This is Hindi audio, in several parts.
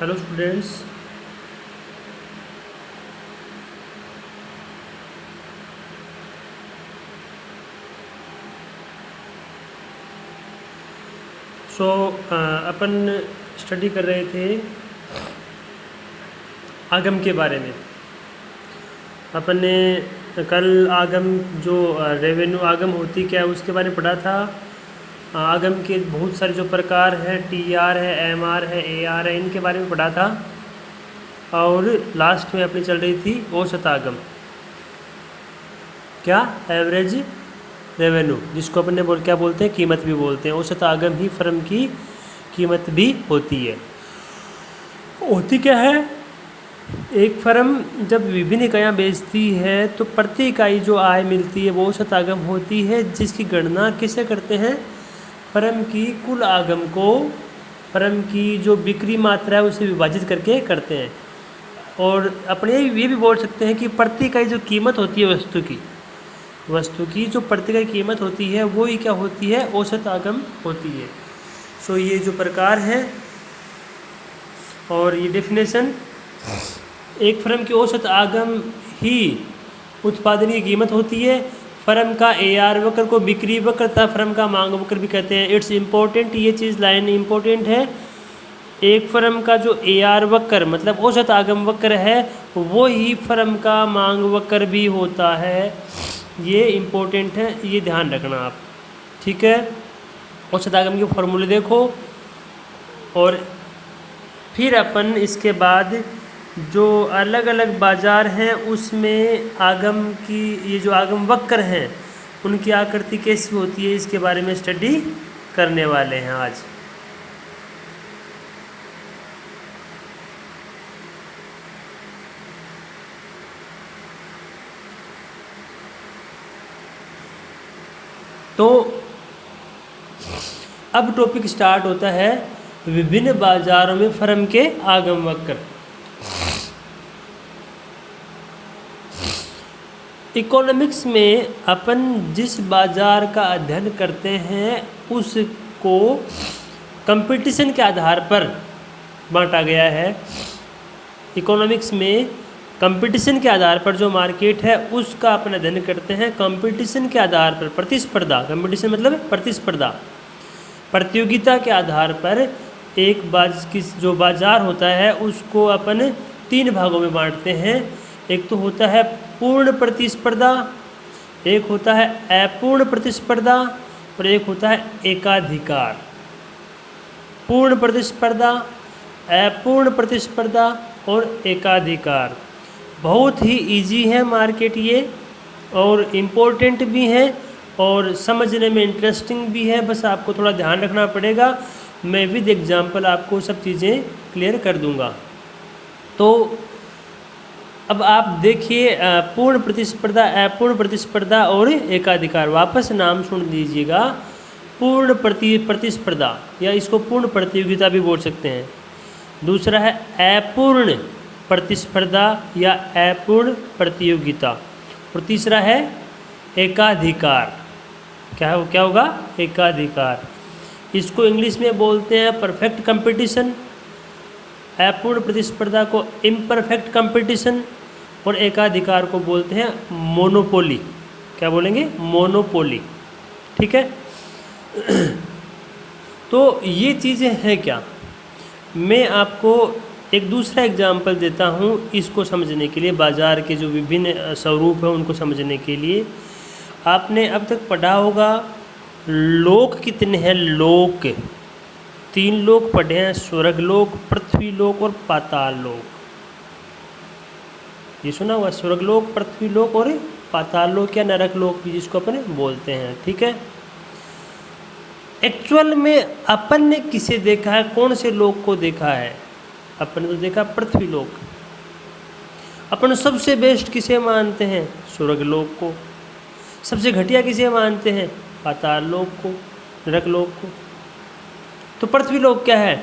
Hello students. सो अपन स्टडी कर रहे थे आगम के बारे में। अपन ने कल आगम जो रेवेन्यू आगम होती क्या है उसके बारे में पढ़ा था। आगम के बहुत सारे जो प्रकार है, टीआर है, एमआर है, एआर है, इनके बारे में पढ़ा था। और लास्ट में अपनी चल रही थी औसत आगम, क्या एवरेज रेवेन्यू, जिसको अपन ने क्या बोलते हैं, कीमत भी बोलते हैं। औसत आगम ही फर्म की कीमत भी होती है। होती क्या है, एक फर्म जब विभिन्न इकाइयाँ बेचती है तो प्रति इकाई जो आय मिलती है वो औसत आगम होती है, जिसकी गणना किसे करते हैं, फर्म की कुल आगम को फर्म की जो बिक्री मात्रा है उसे विभाजित करके करते हैं। और अपने ये भी बोल सकते हैं कि प्रति इकाई जो कीमत होती है वस्तु की जो प्रति इकाई कीमत होती है वो ही क्या होती है, औसत आगम होती है। सो ये जो प्रकार है और ये डेफिनेशन, एक फर्म की औसत आगम ही उत्पादन की कीमत होती है। फर्म का एआर वक्र को बिक्री वक्र तथा फर्म का मांग वक्र भी कहते हैं। इट्स इम्पोर्टेंट, ये चीज़ लाइन इम्पोर्टेंट है। एक फर्म का जो एआर वक्र मतलब औसत आगम वक्र है वो ही फर्म का मांग वक्र भी होता है। ये इम्पोर्टेंट है, ये ध्यान रखना आप, ठीक है। औसत आगम के फॉर्मूले देखो। और फिर अपन इसके बाद जो अलग अलग बाज़ार हैं उसमें आगम की ये जो आगम वक्र हैं उनकी आकृति कैसी होती है इसके बारे में स्टडी करने वाले हैं आज। तो अब टॉपिक स्टार्ट होता है विभिन्न बाजारों में फर्म के आगम वक्र। इकोनॉमिक्स में अपन जिस बाजार का अध्ययन करते हैं उसको कंपटीशन के आधार पर बांटा गया है। इकोनॉमिक्स में कंपटीशन के आधार पर जो मार्केट है उसका अपन अध्ययन करते हैं। कंपटीशन के आधार पर प्रतिस्पर्धा, कंपटीशन मतलब प्रतिस्पर्धा, प्रतियोगिता के आधार पर एक जो बाजार होता है उसको अपन 3 भागों में बांटते हैं। एक तो होता है पूर्ण प्रतिस्पर्धा, एक होता है अपूर्ण प्रतिस्पर्धा और एक होता है एकाधिकार। पूर्ण प्रतिस्पर्धा, अपूर्ण प्रतिस्पर्धा और एकाधिकार बहुत ही इजी है मार्केट ये, और इम्पोर्टेंट भी है और समझने में इंटरेस्टिंग भी है। बस आपको थोड़ा ध्यान रखना पड़ेगा। मैं विद एग्जाम्पल आपको सब चीज़ें क्लियर कर दूंगा। तो अब आप देखिए पूर्ण प्रतिस्पर्धा, अपूर्ण प्रतिस्पर्धा और एकाधिकार। वापस नाम सुन लीजिएगा। पूर्ण प्रतिस्पर्धा या इसको पूर्ण प्रतियोगिता भी बोल सकते हैं। दूसरा है अपूर्ण प्रतिस्पर्धा या अपूर्ण प्रतियोगिता। और तीसरा है एकाधिकार। क्या होगा, एकाधिकार। इसको इंग्लिश में बोलते हैं परफेक्ट कंपटीशन, अपूर्ण प्रतिस्पर्धा को इम्परफेक्ट कंपटीशन और एकाधिकार को बोलते हैं मोनोपोली। क्या बोलेंगे, मोनोपोली, ठीक है। तो ये चीज़ें हैं क्या, मैं आपको एक दूसरा एग्जाम्पल देता हूँ इसको समझने के लिए। बाज़ार के जो विभिन्न स्वरूप हैं उनको समझने के लिए आपने अब तक पढ़ा होगा लोक कितने हैं। लोक 3 लोक पढ़े हैं, स्वर्ग लोक, पृथ्वी लोक और पाताल लोक। ये सुना हुआ, स्वर्ग लोक, पृथ्वी लोक और पाताल लोक या नरक लोक भी जिसको अपन बोलते हैं, ठीक है। एक्चुअल में अपन ने किसे देखा है, कौन से लोक को देखा है, अपन ने तो देखा पृथ्वी लोक। अपन सबसे बेस्ट किसे मानते हैं, स्वर्ग लोक को। सबसे घटिया किसे मानते हैं, पाताल लोक को, नरक लोक को। तो पृथ्वी लोक क्या है,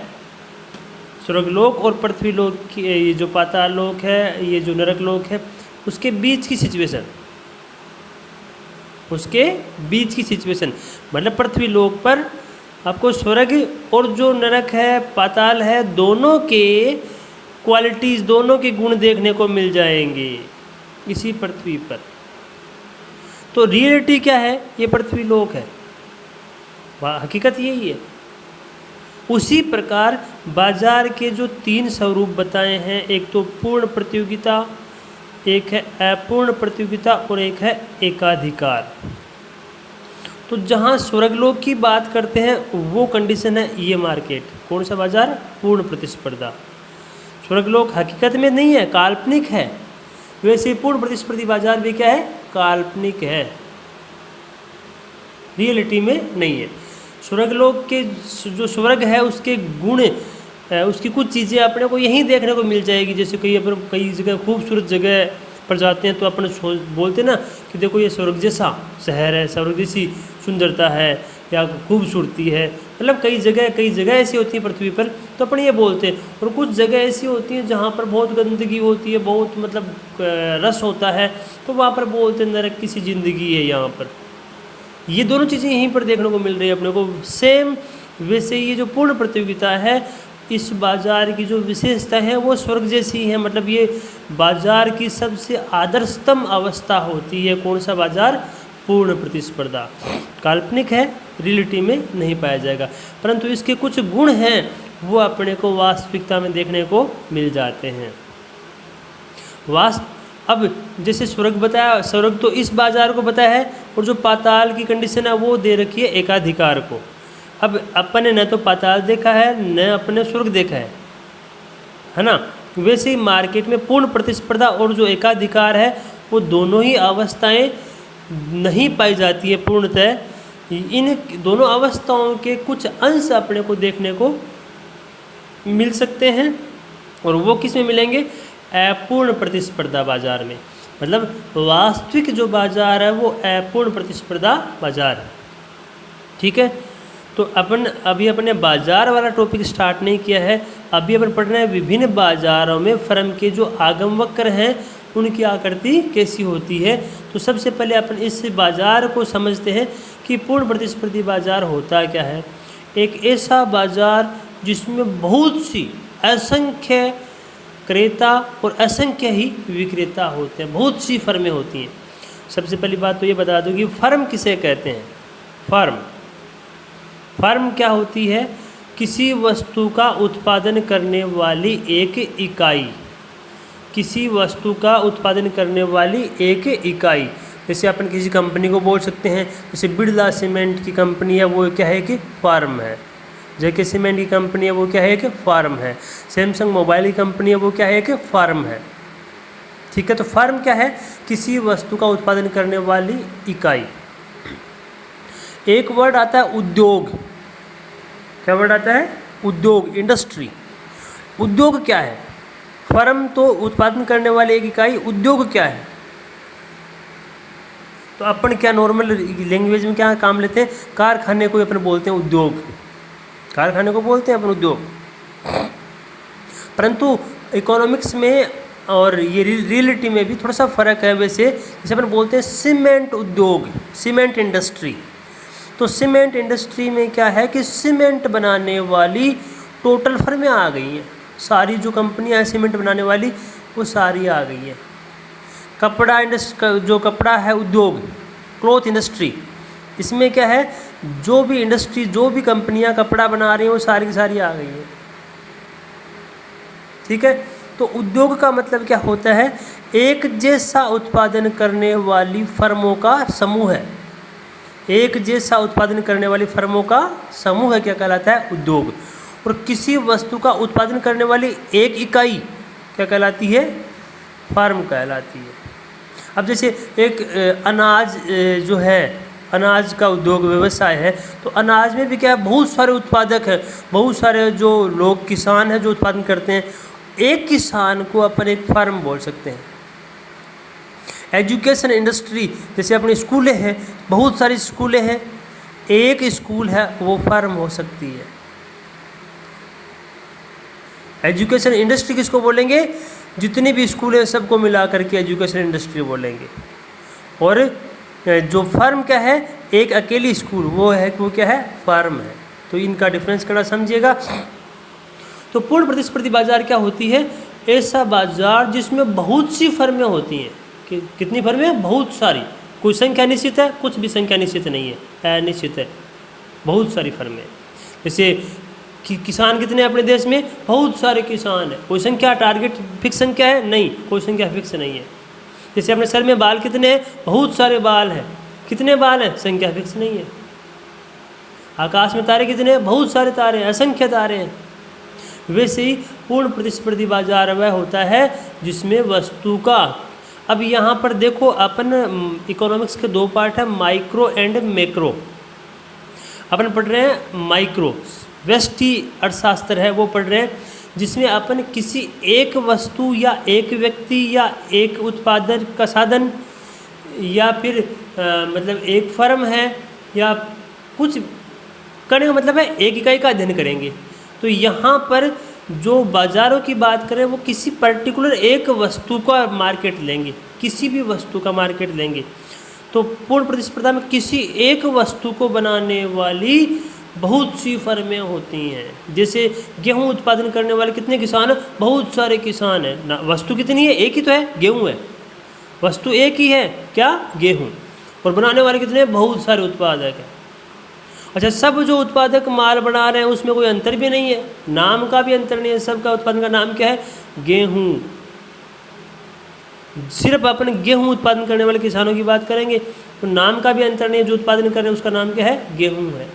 स्वर्गलोक और पृथ्वी लोक की ये जो पाताल लोक है, ये जो नरक लोक है, उसके बीच की सिचुएशन, उसके बीच की सिचुएशन मतलब पृथ्वी लोक पर आपको स्वर्ग और जो नरक है, पाताल है, दोनों के क्वालिटीज़, दोनों के गुण देखने को मिल जाएंगे इसी पृथ्वी पर। तो रियलिटी क्या है? ये पृथ्वी लोक है, हकीकत यही है। उसी प्रकार बाजार के जो 3 स्वरूप बताए हैं, एक तो पूर्ण प्रतियोगिता, एक है अपूर्ण प्रतियोगिता और एक है एकाधिकार। तो जहाँ स्वर्गलोक की बात करते हैं वो कंडीशन है ये मार्केट। कौन सा बाजार? पूर्ण प्रतिस्पर्धा। स्वर्गलोक हकीकत में नहीं है, काल्पनिक है। वैसे पूर्ण प्रतिस्पर्धी बाजार भी क्या है? काल्पनिक है, रियलिटी में नहीं है। स्वर्गलोक के जो स्वर्ग है उसके गुण, उसकी कुछ चीज़ें अपने को यहीं देखने को मिल जाएगी। जैसे कई जगह खूबसूरत जगह पर जाते हैं तो अपन बोलते ना कि देखो ये स्वर्ग जैसा शहर है, स्वर्ग जैसी सुंदरता है या खूबसूरती है। मतलब कई जगह ऐसी होती है पृथ्वी पर तो अपन ये बोलते हैं। और कुछ जगह ऐसी होती है जहाँ पर बहुत गंदगी होती है, बहुत मतलब रस होता है, तो वहाँ पर बोलते हैं नरक की सी जिंदगी है यहाँ पर। ये दोनों चीज़ें यहीं पर देखने को मिल रही है अपने को सेम। वैसे ये जो पूर्ण प्रतियोगिता है, इस बाज़ार की जो विशेषता है वो स्वर्ग जैसी है। मतलब ये बाज़ार की सबसे आदर्शतम अवस्था होती है। कौन सा बाज़ार? पूर्ण प्रतिस्पर्धा। काल्पनिक है, रियलिटी में नहीं पाया जाएगा, परंतु इसके कुछ गुण हैं वो अपने को वास्तविकता में देखने को मिल जाते हैं। अब जैसे स्वर्ग बताया, स्वर्ग तो इस बाज़ार को बताया है, और जो पाताल की कंडीशन है वो दे रखी है एकाधिकार को। अब अपन ने न तो पाताल देखा है न अपने स्वर्ग देखा है ना। वैसे ही मार्केट में पूर्ण प्रतिस्पर्धा और जो एकाधिकार है वो दोनों ही अवस्थाएं नहीं पाई जाती है पूर्णतः। इन दोनों अवस्थाओं के कुछ अंश अपने को देखने को मिल सकते हैं, और वो किस में मिलेंगे? अपूर्ण प्रतिस्पर्धा बाजार में। मतलब वास्तविक जो बाजार है वो अपूर्ण प्रतिस्पर्धा बाजार है। ठीक है, तो अपन अभी अपने बाजार वाला टॉपिक स्टार्ट नहीं किया है। अभी अपन पढ़ रहे हैं विभिन्न बाजारों में फर्म के जो आगम वक्र हैं उनकी आकृति कैसी होती है। तो सबसे पहले अपन इस बाजार को समझते हैं कि पूर्ण प्रतिस्पर्धी बाजार होता क्या है। एक ऐसा बाजार जिसमें बहुत सी असंख्य क्रेता और असंख्य ही विक्रेता होते हैं, बहुत सी फर्में होती हैं। सबसे पहली बात तो ये बता दूं कि फर्म किसे कहते हैं। फर्म क्या होती है? किसी वस्तु का उत्पादन करने वाली एक इकाई। किसी वस्तु का उत्पादन करने वाली एक इकाई। जैसे अपन किसी कंपनी को बोल सकते हैं, जैसे बिरला सीमेंट की कंपनी है वो क्या है? कि फर्म है। जेके सीमेंट की कंपनी है वो क्या है? कि फर्म है। सैमसंग मोबाइल की कंपनी है वो क्या है? कि फर्म है। ठीक है, तो फर्म क्या है? किसी वस्तु का उत्पादन करने वाली इकाई। एक वर्ड आता है उद्योग। क्या वर्ड आता है? उद्योग, इंडस्ट्री। उद्योग क्या है? फर्म तो उत्पादन करने वाली एक इकाई, उद्योग क्या है? तो अपन क्या नॉर्मल लैंग्वेज में क्या काम लेते हैं? कारखाने को अपन बोलते हैं उद्योग। कारखाने को बोलते हैं अपन उद्योग। परंतु इकोनॉमिक्स में और ये रियलिटी में भी थोड़ा सा फर्क है। वैसे जैसे अपन बोलते हैं सीमेंट उद्योग, सीमेंट इंडस्ट्री। तो सीमेंट इंडस्ट्री में क्या है कि सीमेंट बनाने वाली टोटल फर्में आ गई हैं। सारी जो कंपनियां हैं सीमेंट बनाने वाली वो सारी आ गई हैं। कपड़ा इंडस्ट्री, जो कपड़ा है उद्योग, क्लॉथ इंडस्ट्री, इसमें क्या है? जो भी इंडस्ट्री, जो भी कंपनियां कपड़ा बना रही हैं वो सारी की सारी आ गई हैं। ठीक है, तो उद्योग का मतलब क्या होता है? एक जैसा उत्पादन करने वाली फर्मों का समूह है। एक जैसा उत्पादन करने वाली फर्मों का समूह है क्या कहलाता है? उद्योग। और किसी वस्तु का उत्पादन करने वाली एक इकाई क्या कहलाती है? फर्म कहलाती है। अब जैसे एक अनाज जो है, अनाज का उद्योग व्यवसाय है, तो अनाज में भी क्या है? बहुत सारे उत्पादक हैं, बहुत सारे जो लोग किसान हैं जो उत्पादन करते हैं। एक किसान को अपन एक फर्म बोल सकते हैं। एजुकेशन इंडस्ट्री, जैसे अपने स्कूलें हैं, बहुत सारी स्कूलें हैं, एक स्कूल है वो फर्म हो सकती है। एजुकेशन इंडस्ट्री किसको बोलेंगे? जितनी भी स्कूल है सबको मिला करके एजुकेशन इंडस्ट्री बोलेंगे। और जो फर्म क्या है? एक अकेली स्कूल, वो है, वो क्या है? फर्म है। तो इनका डिफरेंस करना समझिएगा। तो पूर्ण प्रतिस्पर्धी बाजार क्या होती है? ऐसा बाजार जिसमें बहुत सी फर्में होती हैं। कितनी फर्में? बहुत सारी। कोई संख्या निश्चित है? कुछ भी संख्या निश्चित नहीं है, अनिश्चित है। बहुत सारी फर्में। जैसे किसान कितने हैं अपने देश में? बहुत सारे किसान हैं। कोई संख्या टारगेट फिक्स संख्या है? नहीं, कोई संख्या फिक्स नहीं है। जैसे अपने सर में बाल कितने हैं? बहुत सारे बाल हैं। कितने बाल हैं? संख्या फिक्स नहीं है। आकाश में तारे कितने हैं? बहुत सारे तारे हैं, असंख्य तारे हैं। वैसे ही पूर्ण प्रतिस्पर्धी बाजार वह होता है जिसमें वस्तु का, अब यहाँ पर देखो अपन इकोनॉमिक्स के दो पार्ट है, माइक्रो एंड मैक्रो। अपन पढ़ रहे हैं माइक्रो, व्यष्टि अर्थशास्त्र है वो पढ़ रहे हैं, जिसमें अपन किसी एक वस्तु या एक व्यक्ति या एक उत्पादन का साधन या फिर मतलब एक फर्म है या कुछ करने का मतलब है एक इकाई का अध्ययन करेंगे। तो यहाँ पर जो बाज़ारों की बात करें वो किसी पर्टिकुलर एक वस्तु का मार्केट लेंगे, किसी भी वस्तु का मार्केट लेंगे। तो पूर्ण प्रतिस्पर्धा में किसी एक वस्तु को बनाने वाली बहुत सी फर्में होती हैं। जैसे गेहूं उत्पादन करने वाले कितने किसान हैं? बहुत सारे किसान हैं ना। वस्तु कितनी है? एक ही तो है, गेहूं है। वस्तु एक ही है, क्या? गेहूं। और बनाने वाले कितने? बहुत सारे उत्पादक हैं। अच्छा, सब जो उत्पादक माल बना रहे हैं उसमें कोई अंतर भी नहीं है, नाम का भी अंतर नहीं है। सबका उत्पादन का नाम क्या है? गेहूं। सिर्फ अपन गेहूं उत्पादन करने वाले किसानों की बात करेंगे तो नाम का भी अंतर नहीं है। जो उत्पादन कर रहे हैं उसका नाम क्या है? गेहूं है।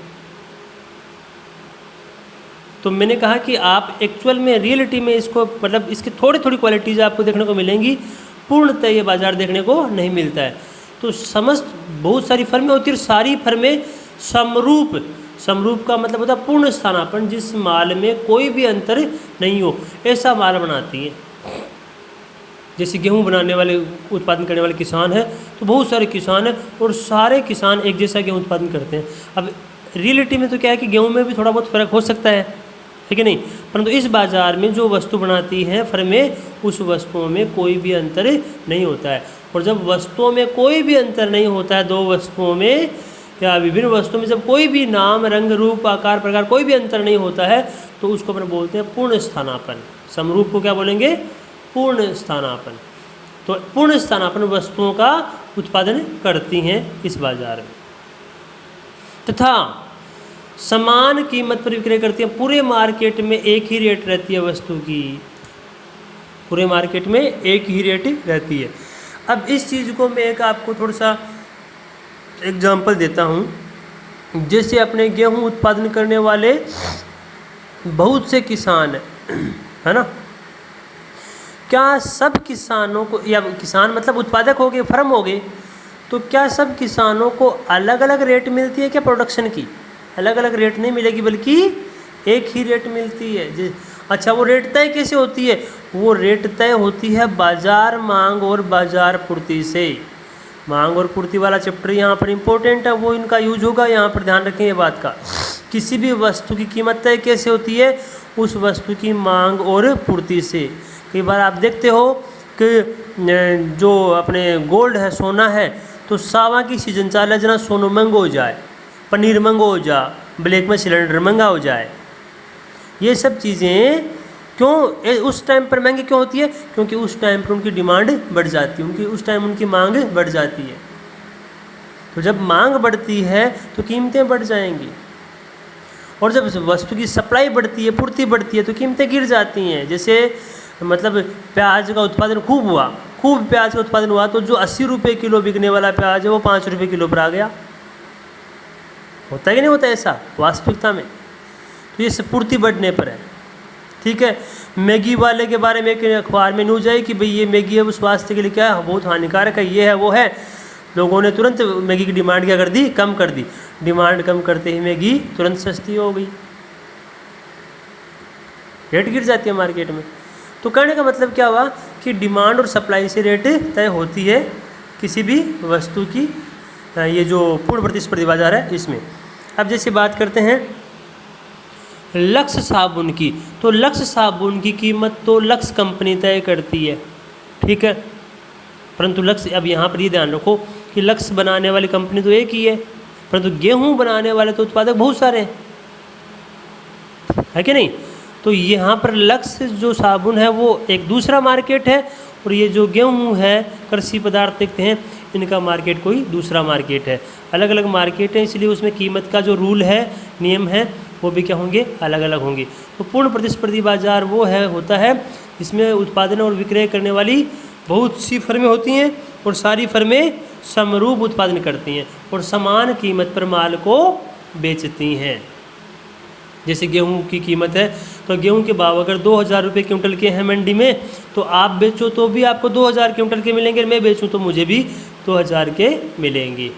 तो मैंने कहा कि आप एक्चुअल में रियलिटी में इसको मतलब इसकी थोड़ी थोड़ी क्वालिटीज़ आपको देखने को मिलेंगी, पूर्णतः ये बाजार देखने को नहीं मिलता है। तो समस्त बहुत सारी फर्में होती है, सारी फर्में समरूप, समरूप का मतलब होता है पूर्ण स्थानापन्न, जिस माल में कोई भी अंतर नहीं हो, ऐसा माल बनाती हैं। जैसे गेहूं बनाने वाले उत्पादन करने वाले किसान हैं तो बहुत सारे किसान हैं और सारे किसान एक जैसा गेहूं उत्पादन करते हैं। अब रियलिटी में तो क्या है कि गेहूं में भी थोड़ा बहुत फ़र्क हो सकता है कि नहीं, परंतु इस बाज़ार में जो वस्तु बनाती हैं फर्में, उस वस्तुओं में कोई भी अंतर नहीं होता है। और जब वस्तुओं में कोई भी अंतर नहीं होता है, दो वस्तुओं में या विभिन्न वस्तुओं में जब कोई भी नाम, रंग, रूप, आकार, प्रकार कोई भी अंतर नहीं होता है तो उसको अपन बोलते हैं पूर्ण स्थानापन्न। समरूप को क्या बोलेंगे? पूर्ण स्थानापन्न। तो पूर्ण स्थानापन्न वस्तुओं का उत्पादन करती हैं इस बाजार में, तथा समान कीमत पर विक्रय करती हैं। पूरे मार्केट में एक ही रेट रहती है वस्तु की, पूरे मार्केट में एक ही रेट रहती है। अब इस चीज़ को मैं एक आपको थोड़ा सा एग्जाम्पल देता हूँ। जैसे अपने गेहूं उत्पादन करने वाले बहुत से किसान हैं, है ना। क्या सब किसानों को, या किसान मतलब उत्पादक हो गए, फर्म हो गए, तो क्या सब किसानों को अलग अलग रेट मिलती है क्या? प्रोडक्शन की अलग अलग रेट नहीं मिलेगी, बल्कि एक ही रेट मिलती है। अच्छा, वो रेट तय कैसे होती है? वो रेट तय होती है बाजार मांग और बाजार पूर्ति से। मांग और पूर्ति वाला चैप्टर यहाँ पर इम्पोर्टेंट है, वो इनका यूज होगा, यहाँ पर ध्यान रखें ये बात का। किसी भी वस्तु की कीमत तय कैसे होती है? उस वस्तु की मांग और पूर्ति से। कई बार आप देखते हो कि जो अपने गोल्ड है, सोना है, तो सावा की सीजन चाले जना सोनो महंगो हो जाए, पनीर महंगो हो जा, ब्लैक में सिलेंडर महंगा हो जाए। ये सब चीज़ें क्यों उस टाइम पर महंगी क्यों होती है? क्योंकि उस टाइम पर उनकी डिमांड बढ़ जाती है, उनकी उस टाइम उनकी मांग बढ़ जाती है। तो जब मांग बढ़ती है तो कीमतें बढ़ जाएंगी, और जब वस्तु की सप्लाई बढ़ती है, पूर्ति बढ़ती है, तो कीमतें गिर जाती हैं। जैसे मतलब प्याज का उत्पादन खूब हुआ, खूब प्याज का उत्पादन हुआ, तो जो 80 रुपये किलो बिकने वाला प्याज है वो 5 रुपये किलो पर आ गया। होता है कि नहीं होता ऐसा वास्तविकता में? तो ये पूर्ति बढ़ने पर है, ठीक है। मैगी वाले के बारे में एक अखबार में न्यूज आई कि भाई ये मैगी है वो स्वास्थ्य के लिए क्या है, बहुत हानिकारक है, ये है वो है। लोगों ने तुरंत मैगी की डिमांड क्या कर दी? कम कर दी। डिमांड कम करते ही मैगी तुरंत सस्ती हो गई, रेट गिर जाती है मार्केट में। तो कहने का मतलब क्या हुआ कि डिमांड और सप्लाई से रेट तय होती है किसी भी वस्तु की। ये जो पूर्ण प्रतिस्पर्धी बाजार है इसमें। अब जैसे बात करते हैं लक्स साबुन की, तो लक्स साबुन की कीमत तो लक्स कंपनी तय करती है, ठीक है। परंतु लक्स, अब यहाँ पर ये ध्यान रखो कि लक्स बनाने वाली कंपनी तो एक ही है, परंतु गेहूं बनाने वाले तो उत्पादक बहुत सारे हैं। है कि नहीं। तो यहाँ पर लक्स जो साबुन है वो एक दूसरा मार्केट है, और ये जो गेहूँ है, कृषि पदार्थ देखते हैं, इनका मार्केट कोई दूसरा मार्केट है। अलग अलग मार्केट है, इसलिए उसमें कीमत का जो रूल है, नियम है, वो भी क्या होंगे, अलग अलग होंगे। तो पूर्ण प्रतिस्पर्धी बाजार वो होता है जिसमें उत्पादन और विक्रय करने वाली बहुत सी फर्में होती हैं, और सारी फर्में समरूप उत्पादन करती हैं और समान कीमत पर माल को बेचती हैं। जैसे गेहूं की कीमत है, तो गेहूं के भाव अगर 2000 रुपये क्विंटल के हैं मंडी में, तो आप बेचो तो भी आपको 2000 क्विंटल के मिलेंगे, मैं बेचूं तो मुझे भी 2000 के मिलेंगे।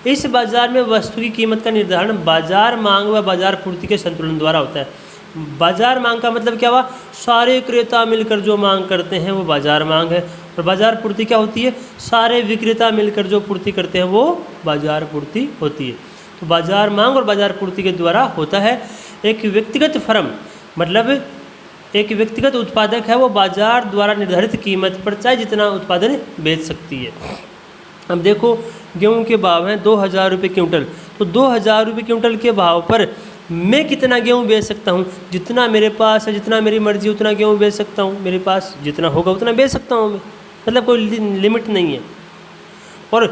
इस बाज़ार में वस्तु की कीमत का निर्धारण बाजार मांग व बाजार पूर्ति के संतुलन द्वारा होता है। बाजार मांग का मतलब क्या हुआ, सारे क्रेता मिलकर जो मांग करते हैं वो बाजार मांग है, और बाजार पूर्ति क्या होती है, सारे विक्रेता मिलकर जो पूर्ति करते हैं वो बाजार पूर्ति होती है। तो बाजार मांग और बाजार पूर्ति के द्वारा होता है। एक व्यक्तिगत फर्म मतलब एक व्यक्तिगत उत्पादक है, वो बाजार द्वारा निर्धारित कीमत पर चाहे जितना उत्पादन बेच सकती है। अब देखो गेहूं के भाव हैं 2000 रुपये क्विंटल, तो 2000 रुपये क्विंटल के भाव पर मैं कितना गेहूं बेच सकता हूं, जितना मेरे पास है, जितना मेरी मर्जी उतना गेहूं बेच सकता हूं, मेरे पास जितना होगा उतना बेच सकता हूं मैं, मतलब कोई लिमिट नहीं है। और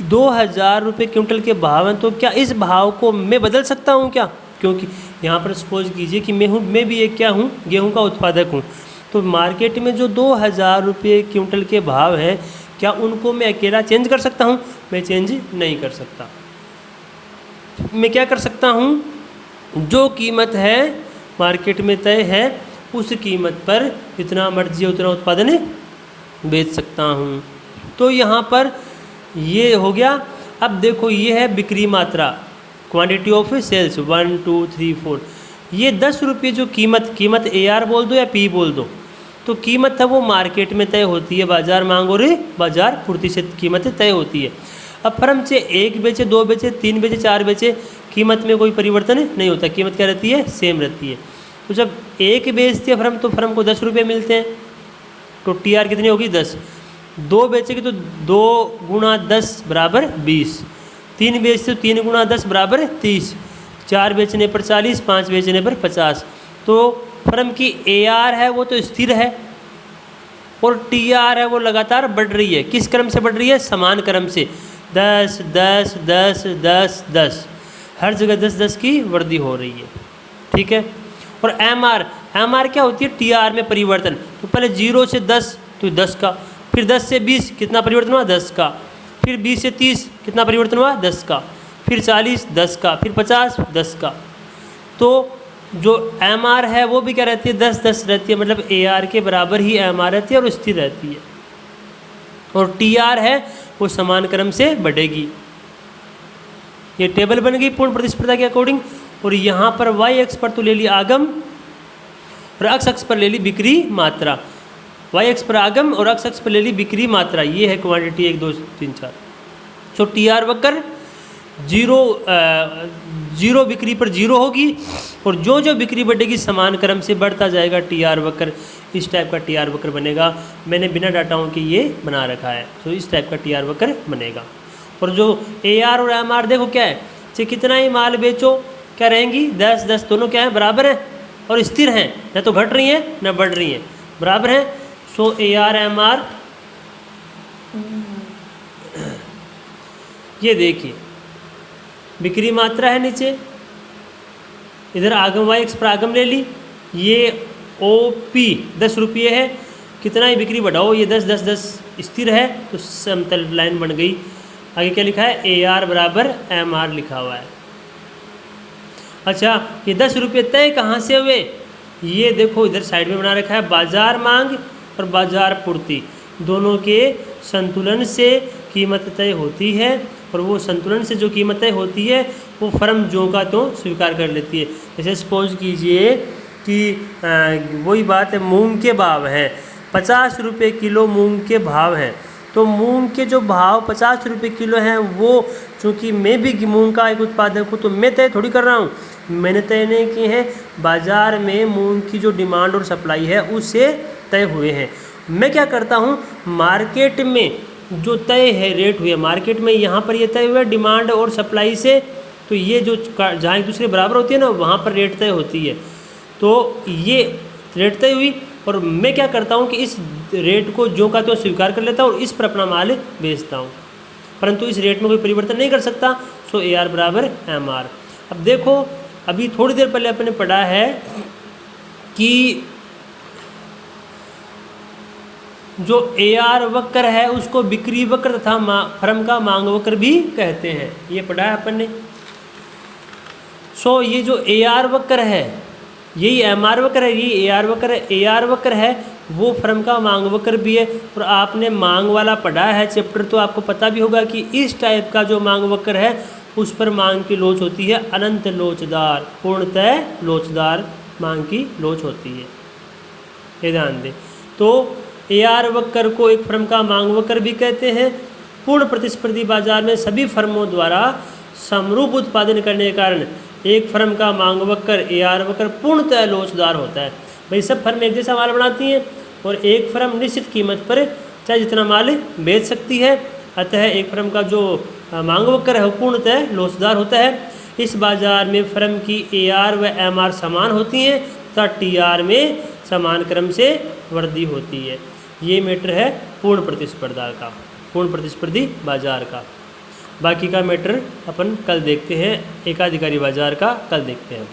2000 रुपये क्विंटल के भाव हैं, तो क्या इस भाव को मैं बदल सकता हूं क्या, क्योंकि यहाँ पर सपोज कीजिए कि मैं भी एक क्या हूँ, गेहूँ का उत्पादक हूँ, तो मार्केट में जो 2000 रुपये क्विंटल के भाव हैं, क्या उनको मैं अकेला चेंज कर सकता हूँ, मैं चेंज नहीं कर सकता। मैं क्या कर सकता हूँ, जो कीमत है मार्केट में तय है उस कीमत पर जितना मर्जी उतना उत्पादन बेच सकता हूँ। तो यहाँ पर ये हो गया। अब देखो ये है बिक्री मात्रा, क्वांटिटी ऑफ सेल्स 1 2 3 4। ये 10 रुपये जो कीमत AR बोल दो या P बोल दो, तो कीमत है वो मार्केट में तय होती है, बाजार मांग और बाजार पूर्ति से कीमत तय होती है। अब फर्म से 1 बेचे, 2 बेचे, 3 बेचे, 4 बेचे, कीमत में कोई परिवर्तन नहीं होता, कीमत क्या रहती है, सेम रहती है। तो जब 1 बेचती है फर्म, तो फर्म को 10 रुपये मिलते हैं, तो TR कितनी होगी 10। 2 बेचेगी तो 2 गुणा 10 बराबर 20। 3 बेचते तो 3 गुणा 10 बराबर 30। 4 बेचने पर 40, 5 बेचने पर 50। तो फर्म की AR है वो तो स्थिर है, और TR है वो लगातार बढ़ रही है। किस क्रम से बढ़ रही है, समान क्रम से, 10 10 10 10 10, हर जगह 10 10 की वृद्धि हो रही है, ठीक है। और MR क्या होती है, TR में परिवर्तन। तो पहले 0 से 10 तो 10 का, फिर 10 से 20 कितना परिवर्तन हुआ, 10 का, फिर 20 से 30 कितना परिवर्तन हुआ, 10 का, फिर 40 10 का, फिर 50 10 का। तो जो MR है वो भी क्या रहती है, 10 10 रहती है, मतलब AR के बराबर ही MR रहती है और स्थिर रहती है। और TR है वो समान क्रम से बढ़ेगी। ये टेबल बन गई पूर्ण प्रतिस्पर्धा के अकॉर्डिंग। और यहाँ पर Y अक्ष पर तो ले ली आगम और X अक्ष पर ले ली बिक्री मात्रा। Y अक्ष पर आगम और X अक्ष पर ले ली बिक्री मात्रा, ये है क्वांटिटी 1 2 3 4। सो TR वक्र 0 बिक्री पर 0 होगी, और जो जो बिक्री बढ़ेगी समान क्रम से बढ़ता जाएगा TR वक्र। इस टाइप का TR वक्र बनेगा। मैंने बिना डाटाओं के ये बना रखा है, तो इस टाइप का TR वक्र बनेगा। और जो AR और MR देखो क्या है, चाहे कितना ही माल बेचो क्या रहेंगी, 10 10 दोनों क्या है, बराबर हैं और स्थिर हैं, न तो घट रही हैं न बढ़ रही हैं, बराबर हैं। सो AR MR ये देखिए बिक्री मात्रा है नीचे, इधर आगम Y अक्ष पर आगम ले ली, ये OP 10 रुपये है, कितना ही बिक्री बढ़ाओ ये 10 10 10 स्थिर है, तो समतल लाइन बन गई। आगे क्या लिखा है, AR बराबर MR लिखा हुआ है। अच्छा ये 10 रुपये तय कहाँ से हुए, ये देखो इधर साइड में बना रखा है, बाजार मांग और बाजार पूर्ति दोनों के संतुलन से कीमत तय होती है, और वो संतुलन से जो कीमत तय होती है वो फर्म जो का तो स्वीकार कर लेती है। जैसे सपोज कीजिए कि वही बात है, मूंग के भाव हैं 50 रुपये किलो, मूंग के भाव हैं, तो मूंग के जो भाव 50 रुपये किलो हैं वो चूँकि मैं भी मूंग का एक उत्पादक हूँ, तो मैं तय थोड़ी कर रहा हूँ, मैंने तय नहीं किए हैं, बाज़ार में मूंग की जो डिमांड और सप्लाई है उससे तय हुए हैं। मैं क्या करता हूँ, मार्केट में जो तय है रेट हुए, मार्केट में यहाँ पर ये तय हुआ डिमांड और सप्लाई से, तो ये जो जहाँ एक दूसरे बराबर होती है ना वहाँ पर रेट तय होती है। तो ये रेट तय हुई और मैं क्या करता हूँ कि इस रेट को जो का तो स्वीकार कर लेता हूँ और इस पर अपना माल बेचता हूँ, परंतु इस रेट में कोई परिवर्तन नहीं कर सकता। सो AR बराबर MR। अब देखो, अभी थोड़ी देर पहले अपने पढ़ा है कि जो AR वक्र है उसको बिक्री वक्र तथा फर्म का मांग वक्र भी कहते हैं, ये पढ़ा है अपन ने। सो ये जो AR वक्र है यही MR वक्र है, यही AR वक्र है। AR वक्र है वो फर्म का मांग वक्र भी है। और आपने मांग वाला पढ़ा है चैप्टर, तो आपको पता भी होगा कि इस टाइप का जो मांग वक्र है उस पर मांग की लोच होती है अनंत लोचदार, पूर्णतः लोचदार मांग की लोच होती है, ये ध्यान दें। तो AR वक्र को एक फर्म का मांग वक्र भी कहते हैं। पूर्ण प्रतिस्पर्धी बाजार में सभी फर्मों द्वारा समरूप उत्पादन करने के कारण एक फर्म का मांग वक्र AR वक्र पूर्णतः लोचदार होता है। भाई सब फर्म एक जैसा माल बनाती हैं और एक फर्म निश्चित कीमत पर चाहे जितना माल बेच सकती है, अतः एक फर्म का जो मांग वक्र है वो पूर्णतः लोचदार होता है। इस बाजार में फर्म की AR व MR समान होती हैं तथा TR में समान क्रम से वृद्धि होती है। ये मैटर है पूर्ण प्रतिस्पर्धा का, पूर्ण प्रतिस्पर्धी बाजार का। बाकी का मैटर अपन कल देखते हैं, एकाधिकारी बाजार का कल देखते हैं।